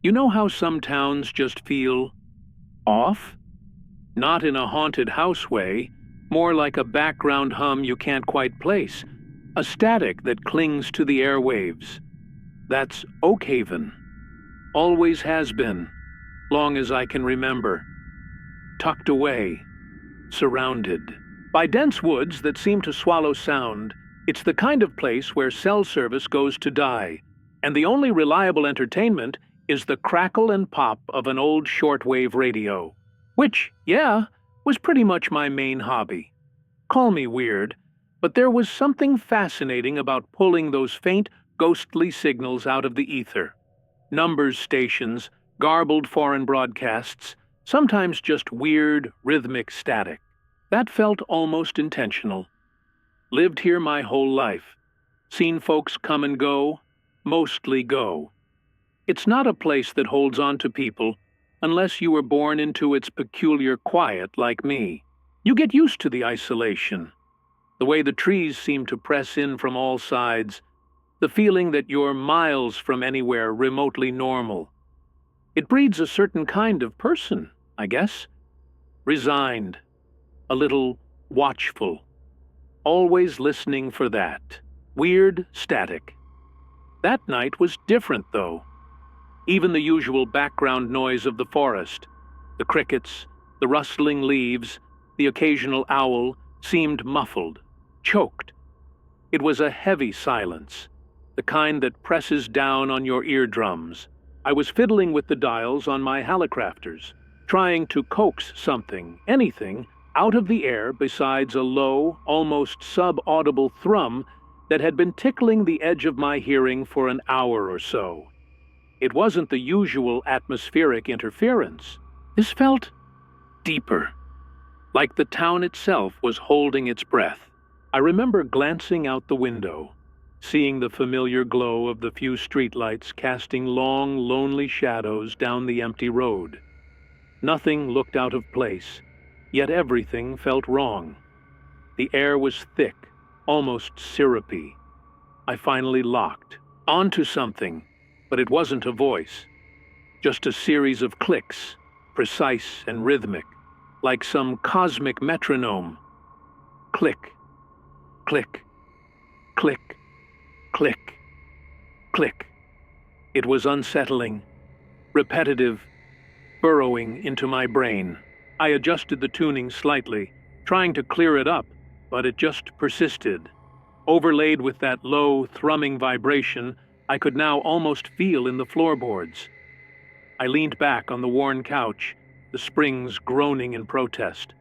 You know how some towns just feel off? Not in a haunted house way, more like a background hum you can't quite place, a static that clings to the airwaves. That's Oakhaven. Always has been, long as I can remember. Tucked away, surrounded by dense woods that seem to swallow sound. It's the kind of place where cell service goes to die, and the only reliable entertainment is the crackle and pop of an old shortwave radio, which, yeah, was pretty much my main hobby. Call me weird, but there was something fascinating about pulling those faint, ghostly signals out of the ether. Numbers stations, garbled foreign broadcasts, sometimes just weird, rhythmic static. That felt almost intentional. Lived here my whole life. Seen folks come and go, mostly go. It's not a place that holds on to people unless you were born into its peculiar quiet like me. You get used to the isolation, the way the trees seem to press in from all sides, the feeling that you're miles from anywhere remotely normal. It breeds a certain kind of person, I guess. Resigned, a little watchful, always listening for that weird static. That night was different, though. Even the usual background noise of the forest, the crickets, the rustling leaves, the occasional owl, seemed muffled, choked. It was a heavy silence, the kind that presses down on your eardrums. I was fiddling with the dials on my halicrafters, trying to coax something, anything, out of the air besides a low, almost sub-audible thrum that had been tickling the edge of my hearing for an hour or so. It wasn't the usual atmospheric interference. This felt deeper, like the town itself was holding its breath. I remember glancing out the window, seeing the familiar glow of the few streetlights casting long, lonely shadows down the empty road. Nothing looked out of place, yet everything felt wrong. The air was thick, almost syrupy. I finally locked onto something, but it wasn't a voice, just a series of clicks, precise and rhythmic, like some cosmic metronome. Click, click, click, click, click. It was unsettling, repetitive, burrowing into my brain. I adjusted the tuning slightly, trying to clear it up, but it just persisted. Overlaid with that low, thrumming vibration I could now almost feel in the floorboards. I leaned back on the worn couch, the springs groaning in protest.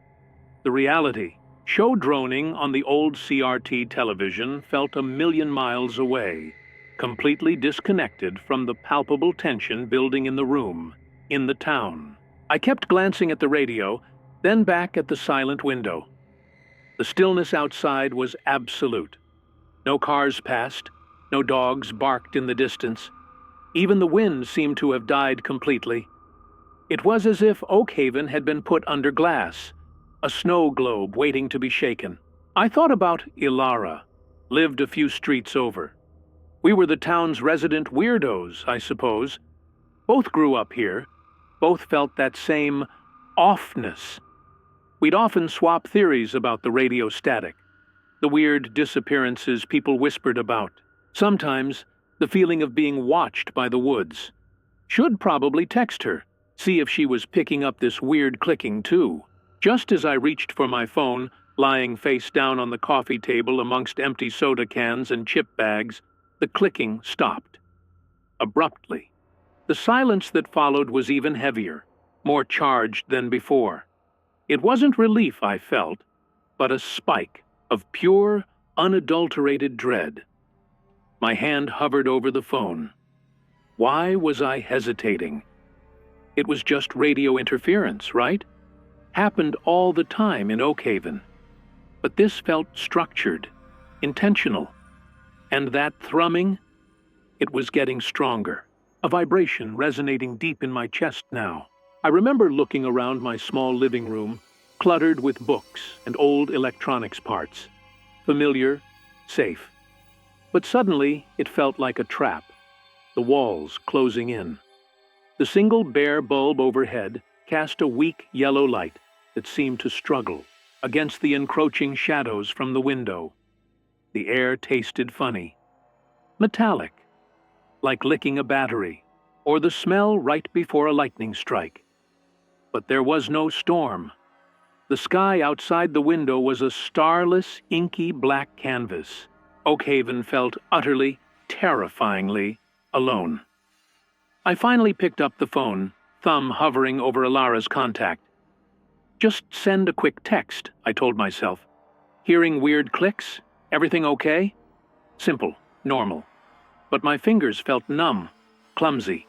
The reality, show droning on the old CRT television, felt a million miles away, completely disconnected from the palpable tension building in the room, in the town. I kept glancing at the radio, then back at the silent window. The stillness outside was absolute. No cars passed, no dogs barked in the distance. Even the wind seemed to have died completely. It was as if Oakhaven had been put under glass, a snow globe waiting to be shaken. I thought about Ilara, lived a few streets over. We were the town's resident weirdos, I suppose. Both grew up here, both felt that same offness. We'd often swap theories about the radio static, the weird disappearances people whispered about. Sometimes, the feeling of being watched by the woods. Should probably text her, see if she was picking up this weird clicking too. Just as I reached for my phone, lying face down on the coffee table amongst empty soda cans and chip bags, the clicking stopped. Abruptly. The silence that followed was even heavier, more charged than before. It wasn't relief I felt, but a spike of pure, unadulterated dread. My hand hovered over the phone. Why was I hesitating? It was just radio interference, right? Happened all the time in Oakhaven. But this felt structured, intentional. And that thrumming, it was getting stronger, a vibration resonating deep in my chest now. I remember looking around my small living room, cluttered with books and old electronics parts. Familiar, safe. But suddenly, it felt like a trap, the walls closing in. The single bare bulb overhead cast a weak yellow light that seemed to struggle against the encroaching shadows from the window. The air tasted funny, metallic, like licking a battery, or the smell right before a lightning strike. But there was no storm. The sky outside the window was a starless, inky black canvas. Oakhaven felt utterly, terrifyingly alone. I finally picked up the phone, thumb hovering over Alara's contact. Just send a quick text, I told myself. Hearing weird clicks? Everything okay? Simple, normal. But my fingers felt numb, clumsy.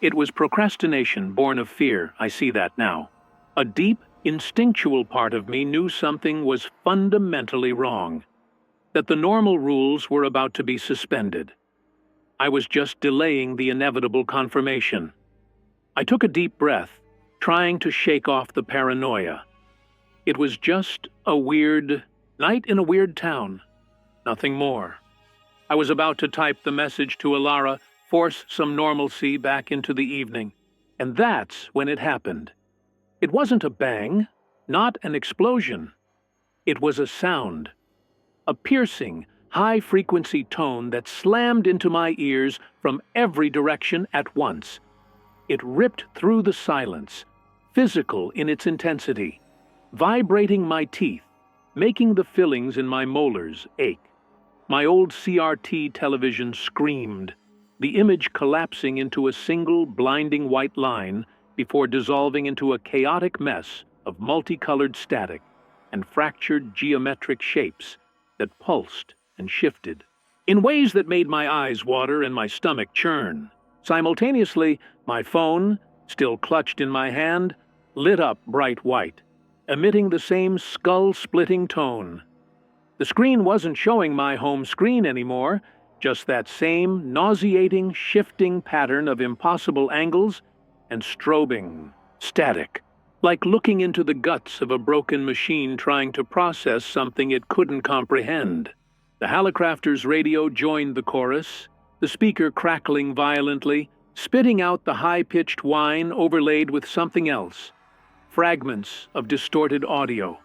It was procrastination born of fear, I see that now. A deep, instinctual part of me knew something was fundamentally wrong, that the normal rules were about to be suspended. I was just delaying the inevitable confirmation. I took a deep breath, trying to shake off the paranoia. It was just a weird night in a weird town, nothing more. I was about to type the message to Alara, force some normalcy back into the evening, and that's when it happened. It wasn't a bang, not an explosion. It was a sound, a piercing, high-frequency tone that slammed into my ears from every direction at once. It ripped through the silence, physical in its intensity, vibrating my teeth, making the fillings in my molars ache. My old CRT television screamed, the image collapsing into a single blinding white line before dissolving into a chaotic mess of multicolored static and fractured geometric shapes that pulsed and shifted in ways that made my eyes water and my stomach churn. Simultaneously, my phone, still clutched in my hand, lit up bright white, emitting the same skull-splitting tone. The screen wasn't showing my home screen anymore, just that same nauseating, shifting pattern of impossible angles and strobing, static, like looking into the guts of a broken machine trying to process something it couldn't comprehend. The Hallicrafters' radio joined the chorus, the speaker crackling violently, spitting out the high-pitched whine overlaid with something else, fragments of distorted audio.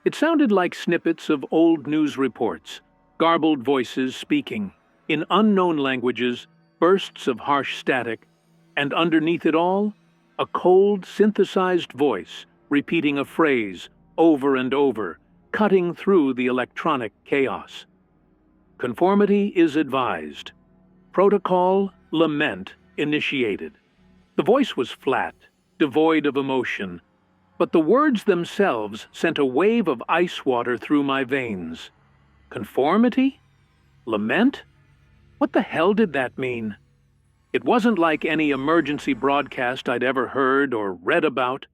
It sounded like snippets of old news reports, garbled voices speaking, in unknown languages, bursts of harsh static, and underneath it all, a cold, synthesized voice repeating a phrase over and over, cutting through the electronic chaos. Conformity is advised. Protocol, lament, initiated. The voice was flat, devoid of emotion, but the words themselves sent a wave of ice water through my veins. Conformity? Lament? What the hell did that mean? It wasn't like any emergency broadcast I'd ever heard or read about.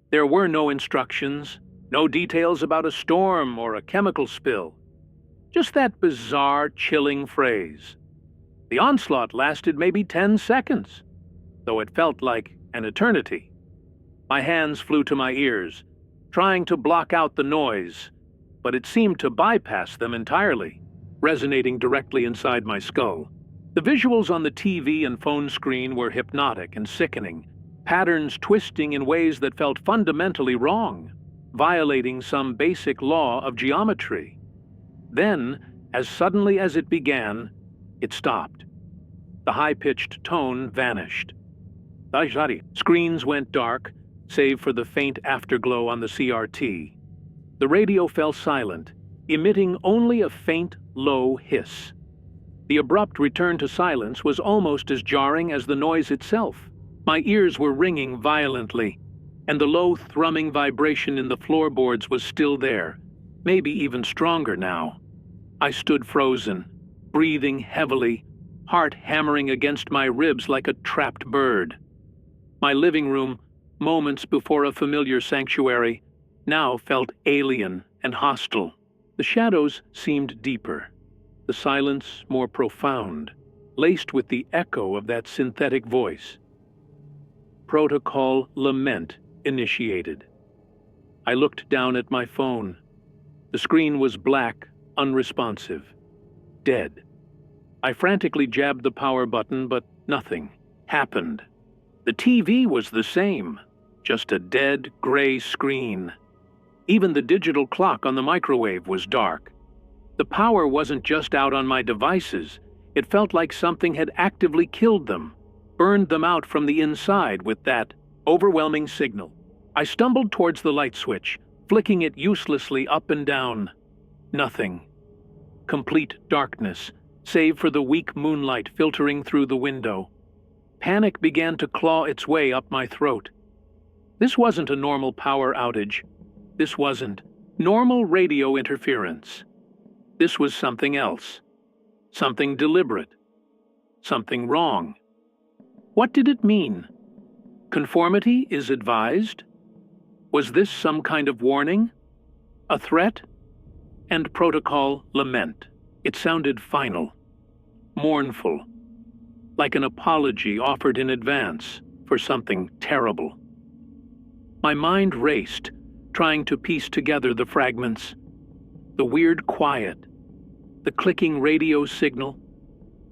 There were no instructions, no details about a storm or a chemical spill. Just that bizarre, chilling phrase. The onslaught lasted maybe 10 seconds, though it felt like an eternity. My hands flew to my ears, trying to block out the noise, but it seemed to bypass them entirely, resonating directly inside my skull. The visuals on the TV and phone screen were hypnotic and sickening, patterns twisting in ways that felt fundamentally wrong, violating some basic law of geometry. Then, as suddenly as it began, it stopped. The high-pitched tone vanished. Screens went dark, save for the faint afterglow on the CRT. The radio fell silent, emitting only a faint, low hiss. The abrupt return to silence was almost as jarring as the noise itself. My ears were ringing violently, and the low, thrumming vibration in the floorboards was still there, maybe even stronger now. I stood frozen, breathing heavily, heart hammering against my ribs like a trapped bird. My living room, moments before a familiar sanctuary, now felt alien and hostile. The shadows seemed deeper, the silence more profound, laced with the echo of that synthetic voice. Protocol lament initiated. I looked down at my phone. The screen was black, unresponsive, dead. I frantically jabbed the power button, but nothing happened. The TV was the same, just a dead, gray screen. Even the digital clock on the microwave was dark. The power wasn't just out on my devices. It felt like something had actively killed them, burned them out from the inside with that overwhelming signal. I stumbled towards the light switch, flicking it uselessly up and down. Nothing. Complete darkness, save for the weak moonlight filtering through the window. Panic began to claw its way up my throat. This wasn't a normal power outage. This wasn't normal radio interference. This was something else. Something deliberate. Something wrong. What did it mean? Conformity is advised? Was this some kind of warning? A threat? And protocol lament. It sounded final. Mournful. Like an apology offered in advance for something terrible. My mind raced, trying to piece together the fragments. The weird quiet, the clicking radio signal,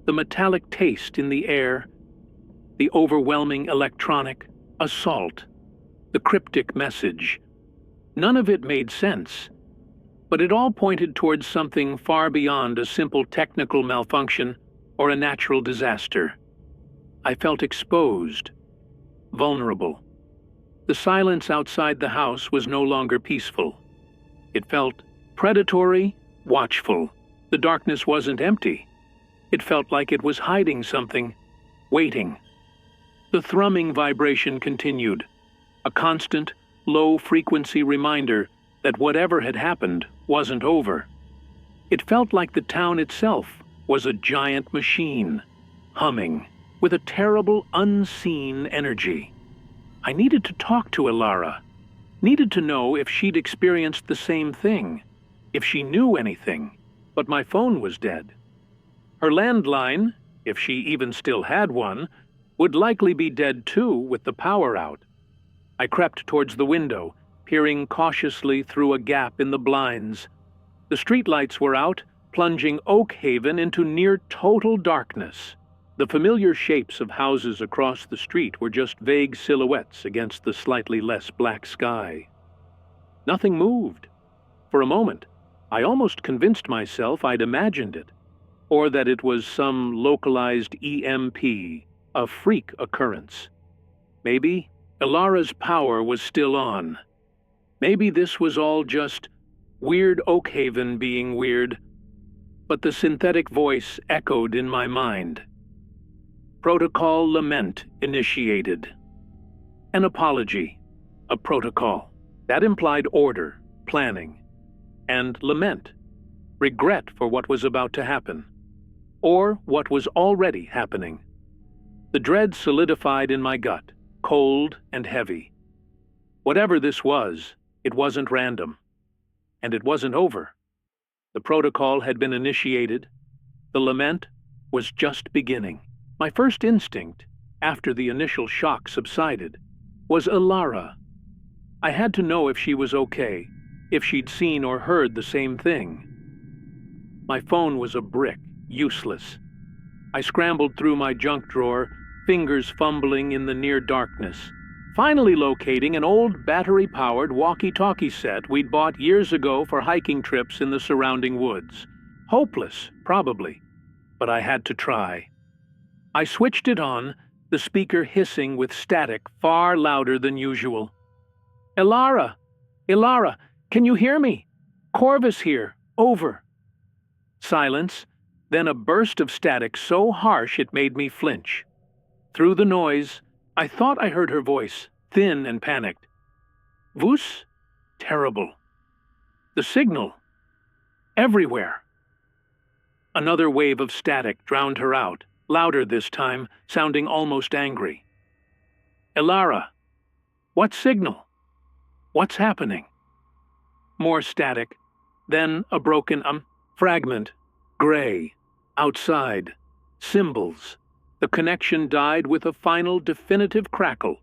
the metallic taste in the air, the overwhelming electronic assault, the cryptic message. None of it made sense, but it all pointed towards something far beyond a simple technical malfunction or a natural disaster. I felt exposed, vulnerable. The silence outside the house was no longer peaceful. It felt predatory, watchful. The darkness wasn't empty. It felt like it was hiding something, waiting. The thrumming vibration continued, a constant, low-frequency reminder that whatever had happened wasn't over. It felt like the town itself was a giant machine, humming, with a terrible, unseen energy. I needed to talk to Ilara, needed to know if she'd experienced the same thing, if she knew anything, but my phone was dead. Her landline, if she even still had one, would likely be dead too with the power out. I crept towards the window, peering cautiously through a gap in the blinds. The streetlights were out, plunging Oak Haven into near total darkness. The familiar shapes of houses across the street were just vague silhouettes against the slightly less black sky. Nothing moved. For a moment, I almost convinced myself I'd imagined it, or that it was some localized EMP, a freak occurrence. Maybe Ilara's power was still on. Maybe this was all just weird Oak Haven being weird. But the synthetic voice echoed in my mind. Protocol lament initiated. An apology, a protocol. That implied order, planning. And lament, regret for what was about to happen. Or what was already happening. The dread solidified in my gut, cold and heavy. Whatever this was, it wasn't random. And it wasn't over. The protocol had been initiated. The lament was just beginning. My first instinct, after the initial shock subsided, was Ilara. I had to know if she was okay, if she'd seen or heard the same thing. My phone was a brick, useless. I scrambled through my junk drawer, fingers fumbling in the near darkness, finally locating an old battery-powered walkie-talkie set we'd bought years ago for hiking trips in the surrounding woods. Hopeless, probably, but I had to try. I switched it on, the speaker hissing with static far louder than usual. Ilara! Ilara! Can you hear me? Corvus here. Over. Silence, then a burst of static so harsh it made me flinch. Through the noise, I thought I heard her voice, thin and panicked. Vus? Terrible. The signal. Everywhere. Another wave of static drowned her out, louder this time, sounding almost angry. Ilara, what signal? What's happening? More static, then a broken fragment. Gray. Outside. Symbols. The connection died with a final definitive crackle,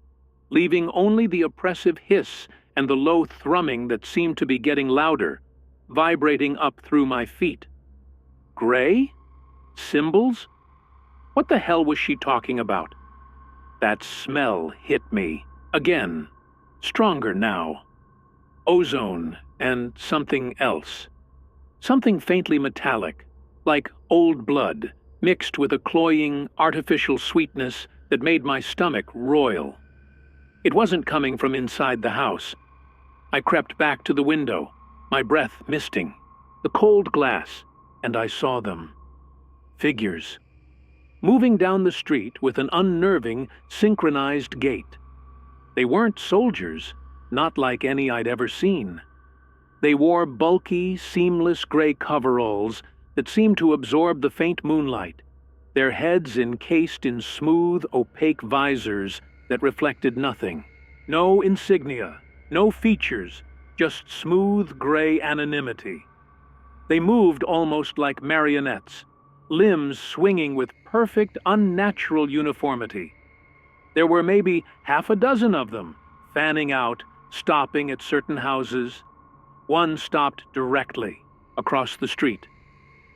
leaving only the oppressive hiss and the low thrumming that seemed to be getting louder, vibrating up through my feet. Gray? Symbols? What the hell was she talking about? That smell hit me. Again. Stronger now. Ozone and something else. Something faintly metallic, like old blood, mixed with a cloying, artificial sweetness that made my stomach roil. It wasn't coming from inside the house. I crept back to the window, my breath misting, the cold glass, and I saw them. Figures. Moving down the street with an unnerving, synchronized gait. They weren't soldiers, not like any I'd ever seen. They wore bulky, seamless gray coveralls that seemed to absorb the faint moonlight, their heads encased in smooth, opaque visors that reflected nothing. No insignia, no features, just smooth gray anonymity. They moved almost like marionettes, limbs swinging with perfect, unnatural uniformity. There were maybe half a dozen of them, fanning out, stopping at certain houses. One stopped directly across the street.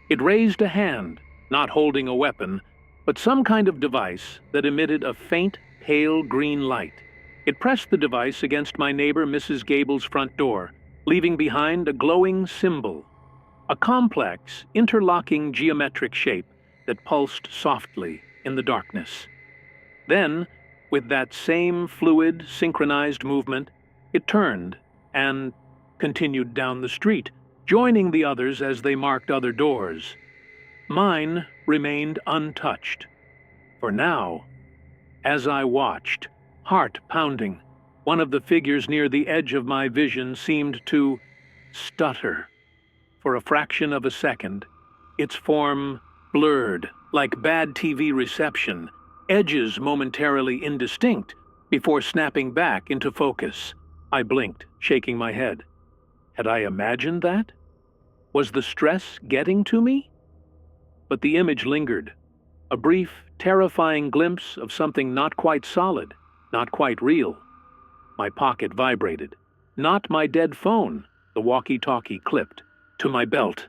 It raised a hand, not holding a weapon, but some kind of device that emitted a faint, pale green light. It pressed the device against my neighbor Mrs. Gable's front door, leaving behind a glowing symbol, a complex, interlocking geometric shape that pulsed softly in the darkness. Then, with that same fluid, synchronized movement, it turned and continued down the street, joining the others as they marked other doors. Mine remained untouched. For now, as I watched, heart pounding, one of the figures near the edge of my vision seemed to stutter. For a fraction of a second, its form blurred, like bad TV reception, edges momentarily indistinct, before snapping back into focus. I blinked, shaking my head. Had I imagined that? Was the stress getting to me? But the image lingered, a brief, terrifying glimpse of something not quite solid, not quite real. My pocket vibrated. Not my dead phone, the walkie-talkie clipped, to my belt.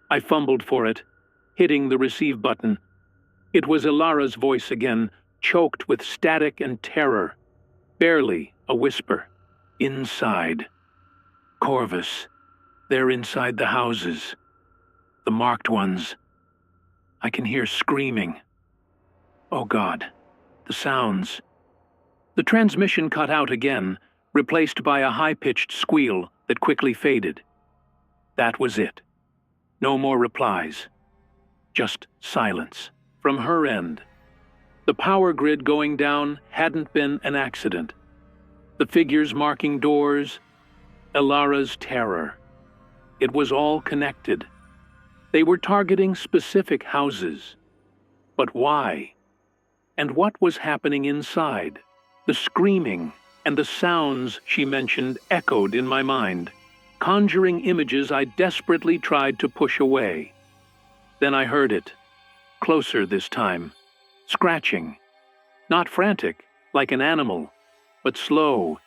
I fumbled for it, hitting the receive button. It was Ilara's voice again, choked with static and terror. Barely a whisper. Inside. Corvus. They're inside the houses. The marked ones. I can hear screaming. Oh God, the sounds. The transmission cut out again, replaced by a high-pitched squeal that quickly faded. That was it. No more replies. Just silence. From her end. The power grid going down hadn't been an accident. The figures marking doors, Ilara's terror. It was all connected. They were targeting specific houses. But why? And what was happening inside? The screaming and the sounds she mentioned echoed in my mind, conjuring images I desperately tried to push away. Then I heard it, closer this time, scratching. Not frantic, like an animal, but slow,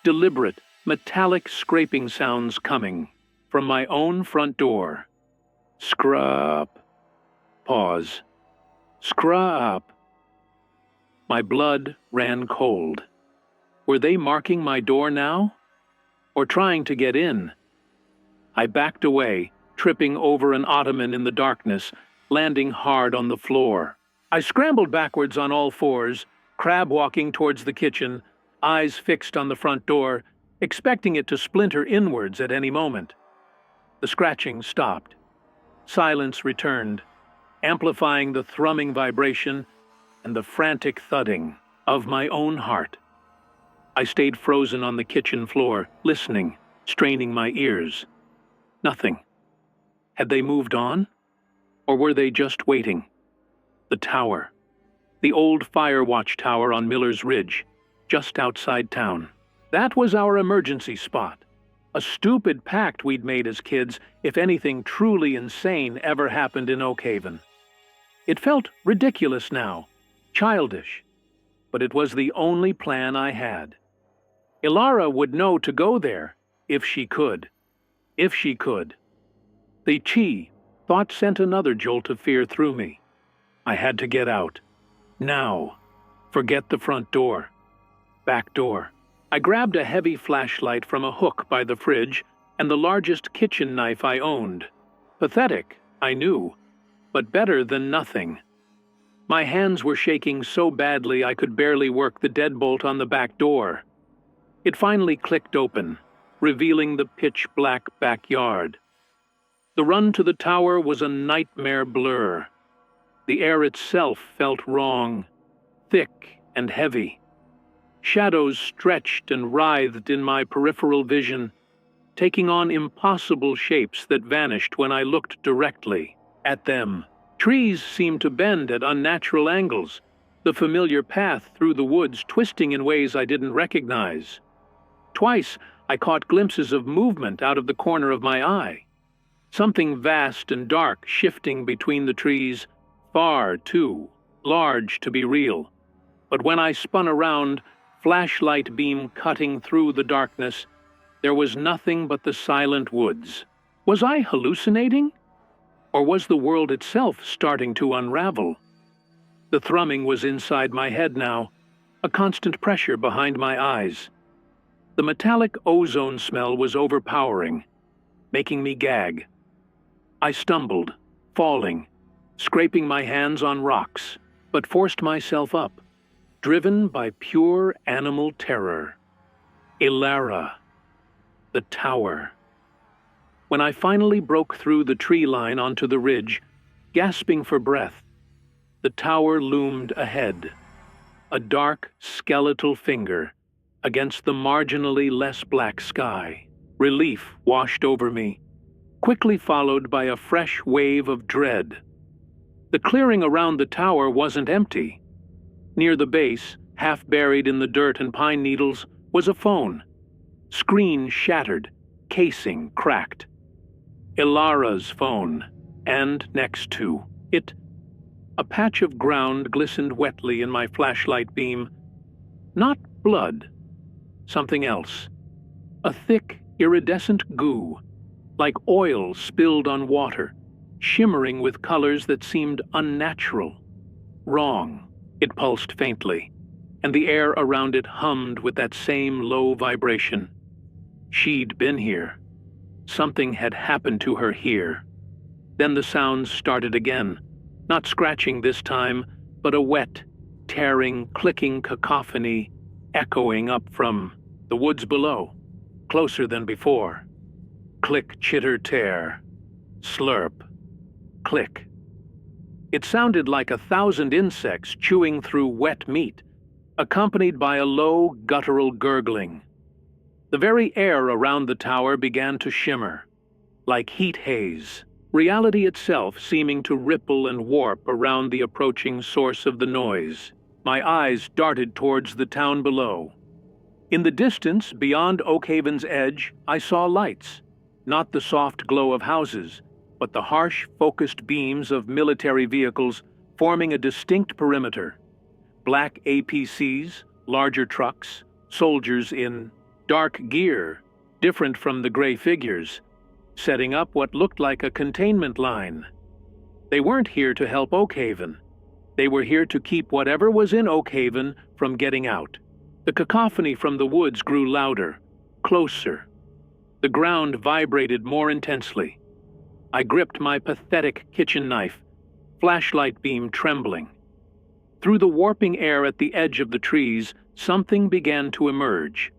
deliberate, metallic scraping sounds coming from my own front door. Scrap. Pause. Scrap. My blood ran cold. Were they marking my door now? Or trying to get in? I backed away, tripping over an ottoman in the darkness, landing hard on the floor. I scrambled backwards on all fours, crab walking towards the kitchen, eyes fixed on the front door, expecting it to splinter inwards at any moment. The scratching stopped. Silence returned, amplifying the thrumming vibration and the frantic thudding of my own heart. I stayed frozen on the kitchen floor, listening, straining my ears. Nothing. Had they moved on? Or were they just waiting? The tower. The old fire watch tower on Miller's Ridge, just outside town. That was our emergency spot. A stupid pact we'd made as kids if anything truly insane ever happened in Oakhaven. It felt ridiculous now, childish, but it was the only plan I had. Ilara would know to go there, if she could. If she could. The chi thought sent another jolt of fear through me. I had to get out. Now. Forget the front door. Back door. I grabbed a heavy flashlight from a hook by the fridge and the largest kitchen knife I owned. Pathetic, I knew, but better than nothing. My hands were shaking so badly I could barely work the deadbolt on the back door. It finally clicked open, revealing the pitch-black backyard. The run to the tower was a nightmare blur. The air itself felt wrong, thick and heavy. Shadows stretched and writhed in my peripheral vision, taking on impossible shapes that vanished when I looked directly at them. Trees seemed to bend at unnatural angles, the familiar path through the woods twisting in ways I didn't recognize. Twice, I caught glimpses of movement out of the corner of my eye. Something vast and dark shifting between the trees, far too large to be real. But when I spun around, flashlight beam cutting through the darkness, there was nothing but the silent woods. Was I hallucinating? Or was the world itself starting to unravel? The thrumming was inside my head now, a constant pressure behind my eyes. The metallic ozone smell was overpowering, making me gag. I stumbled, falling, scraping my hands on rocks, but forced myself up, driven by pure animal terror. Ilara. The tower. When I finally broke through the tree line onto the ridge, gasping for breath, the tower loomed ahead, a dark, skeletal finger against the marginally less black sky. Relief washed over me, quickly followed by a fresh wave of dread. The clearing around the tower wasn't empty. Near the base, half buried in the dirt and pine needles, was a phone. Screen shattered, casing cracked. Ilara's phone, and next to it, a patch of ground glistened wetly in my flashlight beam. Not blood, something else. A thick, iridescent goo, like oil spilled on water, shimmering with colors that seemed unnatural. Wrong, it pulsed faintly, and the air around it hummed with that same low vibration. She'd been here. Something had happened to her here. Then the sounds started again, not scratching this time, but a wet, tearing, clicking cacophony echoing up from the woods below, closer than before. Click, chitter, tear. Slurp. Click. It sounded like 1,000 insects chewing through wet meat, accompanied by a low, guttural gurgling. The very air around the tower began to shimmer, like heat haze, reality itself seeming to ripple and warp around the approaching source of the noise. My eyes darted towards the town below. In the distance, beyond Oakhaven's edge, I saw lights, not the soft glow of houses, but the harsh, focused beams of military vehicles forming a distinct perimeter. Black APCs, larger trucks, soldiers in dark gear, different from the gray figures, setting up what looked like a containment line. They weren't here to help Oakhaven. They were here to keep whatever was in Oakhaven from getting out. The cacophony from the woods grew louder, closer. The ground vibrated more intensely. I gripped my pathetic kitchen knife, flashlight beam trembling. Through the warping air at the edge of the trees, something began to emerge.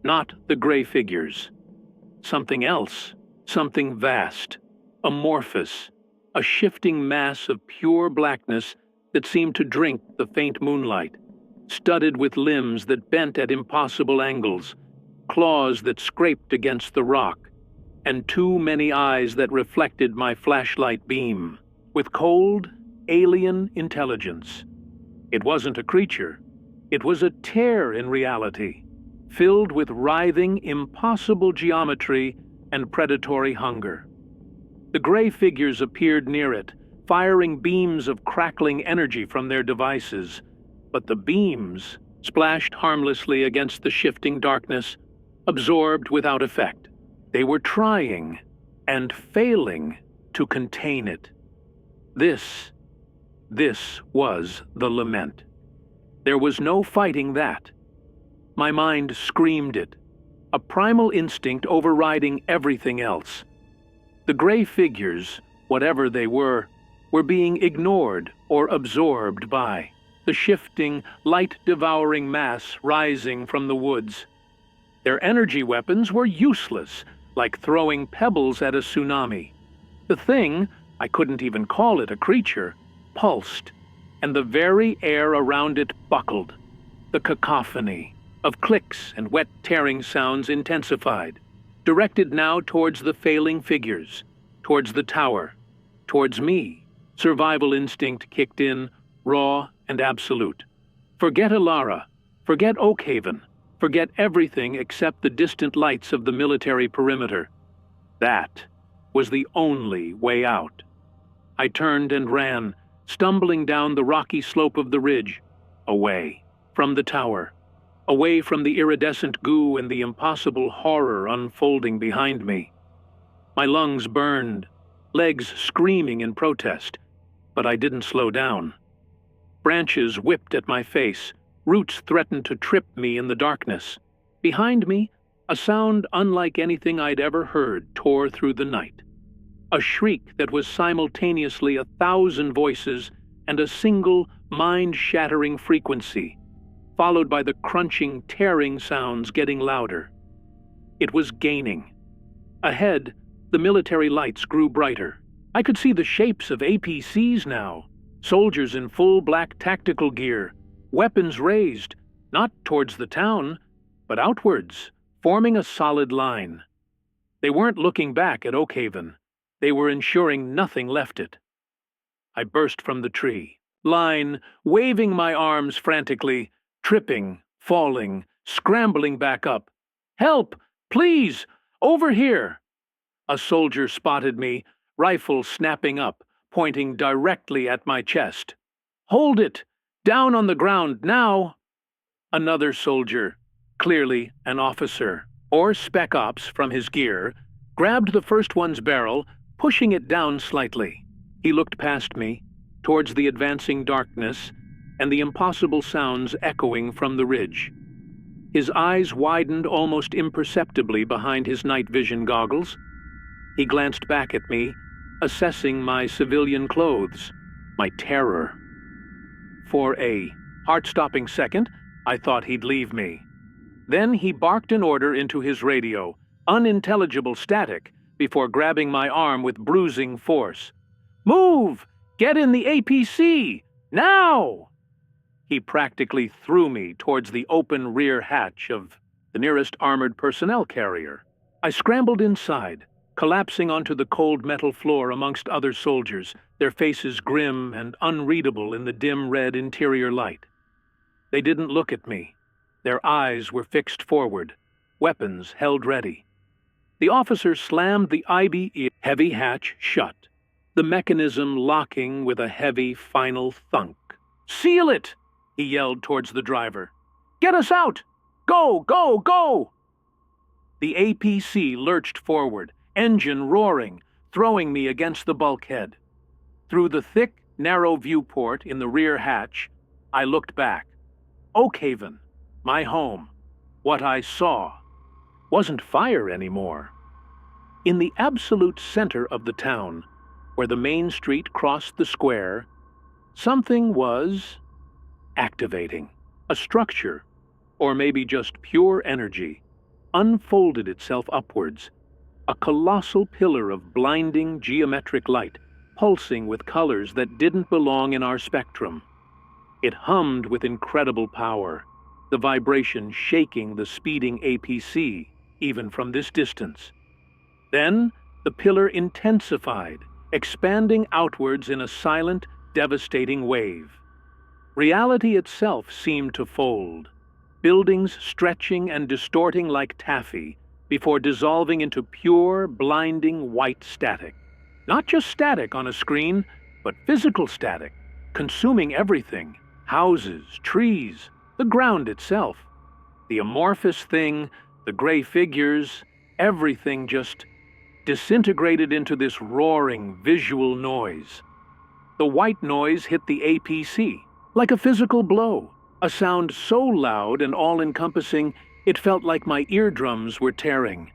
Not the gray figures. Something else, something vast, amorphous, a shifting mass of pure blackness that seemed to drink the faint moonlight, studded with limbs that bent at impossible angles, claws that scraped against the rock, and too many eyes that reflected my flashlight beam, with cold, alien intelligence. It wasn't a creature. It was a tear in reality, filled with writhing, impossible geometry and predatory hunger. The gray figures appeared near it, firing beams of crackling energy from their devices, but the beams splashed harmlessly against the shifting darkness, absorbed without effect. They were trying, and failing, to contain it. This was the lament. There was no fighting that. My mind screamed it, a primal instinct overriding everything else. The gray figures, whatever they were being ignored or absorbed by the shifting, light-devouring mass rising from the woods. Their energy weapons were useless, like throwing pebbles at a tsunami. The thing, I couldn't even call it a creature, pulsed, and the very air around it buckled. The cacophony of clicks and wet tearing sounds intensified, directed now towards the failing figures, towards the tower, towards me. Survival instinct kicked in, raw and absolute. Forget Alara, forget Oakhaven, forget everything except the distant lights of the military perimeter. That was the only way out. I turned and ran, stumbling down the rocky slope of the ridge, away from the tower, away from the iridescent goo and the impossible horror unfolding behind me. My lungs burned, legs screaming in protest, but I didn't slow down. Branches whipped at my face, roots threatened to trip me in the darkness. Behind me, a sound unlike anything I'd ever heard tore through the night. A shriek that was simultaneously 1,000 voices and a single, mind-shattering frequency, followed by the crunching, tearing sounds getting louder. It was gaining. Ahead, the military lights grew brighter. I could see the shapes of APCs now, soldiers in full black tactical gear, weapons raised, not towards the town, but outwards, forming a solid line. They weren't looking back at Oakhaven. They were ensuring nothing left it. I burst from the tree, line, waving my arms frantically, tripping, falling, scrambling back up. "Help! Please! Over here!" A soldier spotted me, rifle snapping up, pointing directly at my chest. "Hold it! Down on the ground, now!" Another soldier, clearly an officer, or spec ops from his gear, grabbed the first one's barrel, pushing it down slightly. He looked past me, towards the advancing darkness and the impossible sounds echoing from the ridge. His eyes widened almost imperceptibly behind his night vision goggles. He glanced back at me, assessing my civilian clothes, my terror. For a heart-stopping second, I thought he'd leave me. Then he barked an order into his radio, unintelligible static, before grabbing my arm with bruising force. "Move! Get in the APC! Now!" He practically threw me towards the open rear hatch of the nearest armored personnel carrier. I scrambled inside, collapsing onto the cold metal floor amongst other soldiers, their faces grim and unreadable in the dim red interior light. They didn't look at me. Their eyes were fixed forward, weapons held ready. The officer slammed the IBE heavy hatch shut, the mechanism locking with a heavy final thunk. "Seal it!" he yelled towards the driver. "Get us out! Go, go, go!" The APC lurched forward, engine roaring, throwing me against the bulkhead. Through the thick, narrow viewport in the rear hatch, I looked back. Oakhaven, my home. What I saw wasn't fire anymore. In the absolute center of the town, where the main street crossed the square, something was activating. A structure, or maybe just pure energy, unfolded itself upwards. A colossal pillar of blinding geometric light, pulsing with colors that didn't belong in our spectrum. It hummed with incredible power, the vibration shaking the speeding APC, even from this distance. Then, the pillar intensified, expanding outwards in a silent, devastating wave. Reality itself seemed to fold, buildings stretching and distorting like taffy before dissolving into pure, blinding white static. Not just static on a screen, but physical static, consuming everything. Houses, trees, the ground itself. The amorphous thing, the gray figures, everything just disintegrated into this roaring visual noise. The white noise hit the APC like a physical blow, A sound so loud and all-encompassing, it felt like my eardrums were tearing.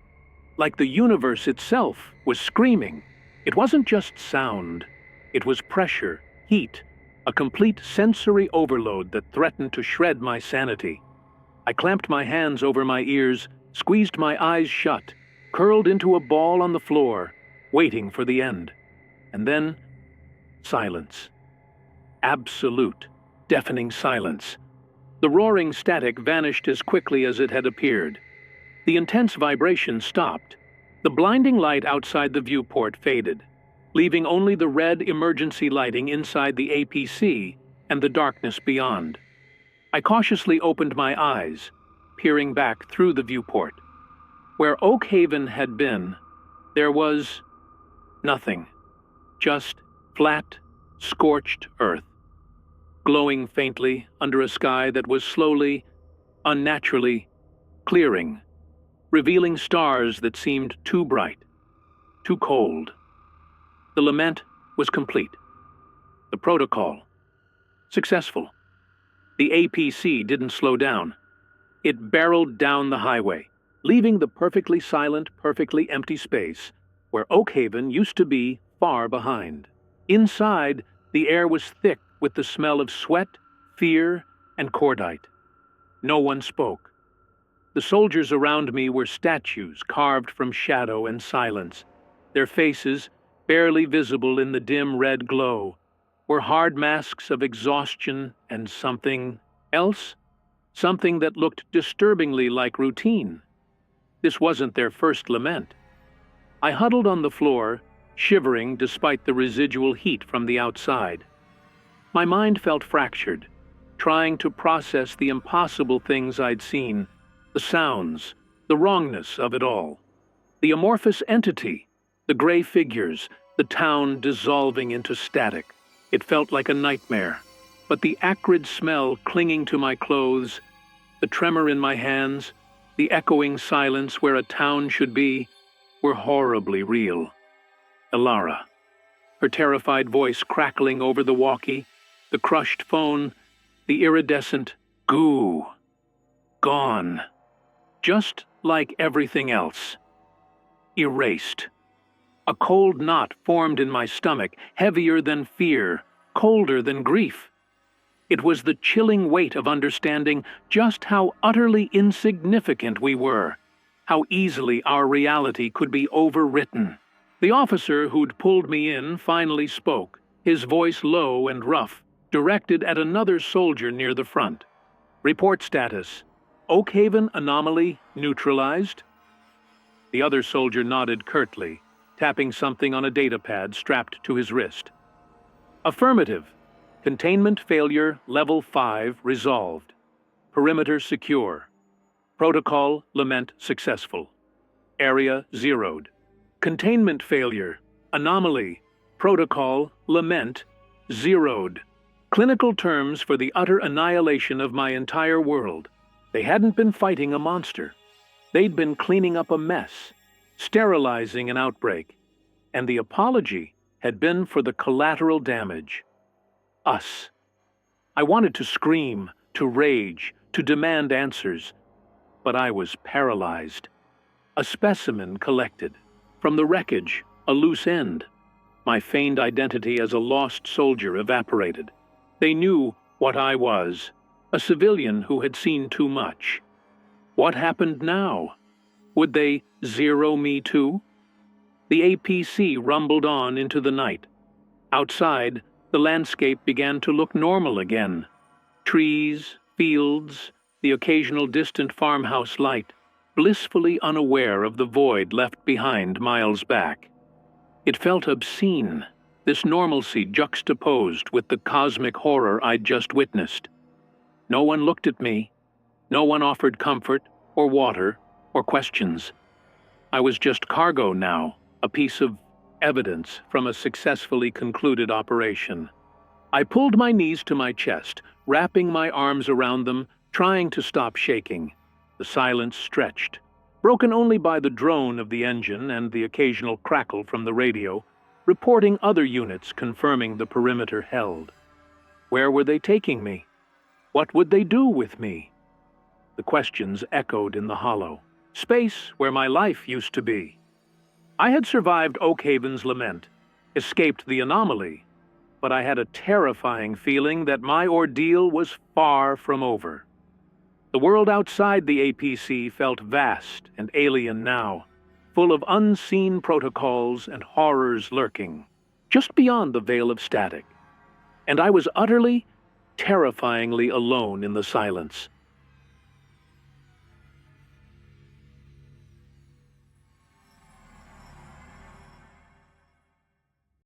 Like the universe itself was screaming. It wasn't just sound. It was pressure, heat, a complete sensory overload that threatened to shred my sanity. I clamped my hands over my ears, squeezed my eyes shut, curled into a ball on the floor, waiting for the end. And then, silence. Absolute, deafening silence. The roaring static vanished as quickly as it had appeared. The intense vibration stopped. The blinding light outside the viewport faded, leaving only the red emergency lighting inside the APC and the darkness beyond. I cautiously opened my eyes, peering back through the viewport. Where Oak Haven had been, there was nothing. Just flat, scorched earth, glowing faintly under a sky that was slowly, unnaturally clearing, revealing stars that seemed too bright, too cold. The lament was complete. The protocol, successful. The APC didn't slow down. It barreled down the highway, leaving the perfectly silent, perfectly empty space where Oak Haven used to be far behind. Inside, the air was thick with the smell of sweat, fear, and cordite. No one spoke. The soldiers around me were statues carved from shadow and silence. Their faces, barely visible in the dim red glow, were hard masks of exhaustion and something else, something that looked disturbingly like routine. This wasn't their first lament. I huddled on the floor, shivering despite the residual heat from the outside. My mind felt fractured, trying to process the impossible things I'd seen, the sounds, the wrongness of it all. The amorphous entity, the gray figures, the town dissolving into static. It felt like a nightmare, but the acrid smell clinging to my clothes, the tremor in my hands, the echoing silence where a town should be, were horribly real. Elara, her terrified voice crackling over the walkie, the crushed phone, the iridescent goo. Gone. Just like everything else. Erased. A cold knot formed in my stomach, heavier than fear, colder than grief. It was the chilling weight of understanding just how utterly insignificant we were, how easily our reality could be overwritten. The officer who'd pulled me in finally spoke, his voice low and rough, directed at another soldier near the front. Report status. Oak Haven anomaly neutralized? The other soldier nodded curtly, tapping something on a datapad strapped to his wrist. Affirmative. Containment failure level 5 resolved. Perimeter secure. Protocol lament successful. Area zeroed. Containment failure. Anomaly. Protocol lament zeroed. Clinical terms for the utter annihilation of my entire world. They hadn't been fighting a monster. They'd been cleaning up a mess, sterilizing an outbreak. And the apology had been for the collateral damage. Us. I wanted to scream, to rage, to demand answers. But I was paralyzed. A specimen collected. From the wreckage, a loose end. My feigned identity as a lost soldier evaporated. They knew what I was. A civilian who had seen too much. What happened now? Would they zero me too? The APC rumbled on into the night. Outside, the landscape began to look normal again. Trees, fields, the occasional distant farmhouse light, blissfully unaware of the void left behind miles back. It felt obscene, this normalcy juxtaposed with the cosmic horror I'd just witnessed. No one looked at me. No one offered comfort, or water, or questions. I was just cargo now, a piece of evidence from a successfully concluded operation. I pulled my knees to my chest, wrapping my arms around them, trying to stop shaking. The silence stretched, broken only by the drone of the engine and the occasional crackle from the radio, reporting other units confirming the perimeter held. Where were they taking me? What would they do with me? The questions echoed in the hollow. Space where my life used to be. I had survived Oakhaven's lament, escaped the anomaly, but I had a terrifying feeling that my ordeal was far from over. The world outside the APC felt vast and alien now, full of unseen protocols and horrors lurking, just beyond the veil of static. And I was utterly, terrifyingly alone in the silence,